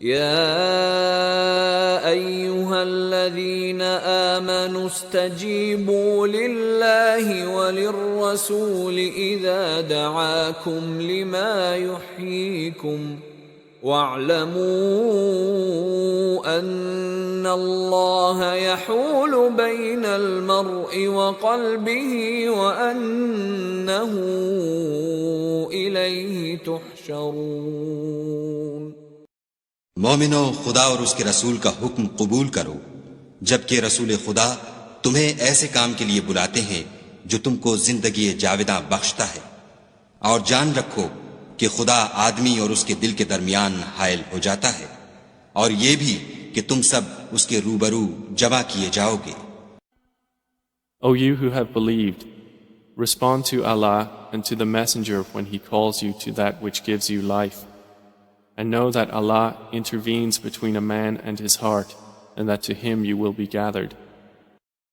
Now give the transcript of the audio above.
يا أيها الذين آمنوا استجيبوا لله وللرسول إذا دعاكم لما يحييكم واعلموا أن الله يحول بين المرء وقلبه وأنه إليه تحشرون۔ مومنو، خدا اور اس کے رسول کا حکم قبول کرو جبکہ رسول خدا تمہیں ایسے کام کے لیے بلاتے ہیں جو تم کو زندگی جاوداں بخشتا ہے، اور جان رکھو کہ خدا آدمی اور اس کے دل کے درمیان حائل ہو جاتا ہے، اور یہ بھی کہ تم سب اس کے روبرو جمع کیے جاؤ گے۔ O you who have believed, respond to Allah and to the Messenger when he calls you to that which gives you life. And know that Allah intervenes between a man and his heart, and that to him you will be gathered.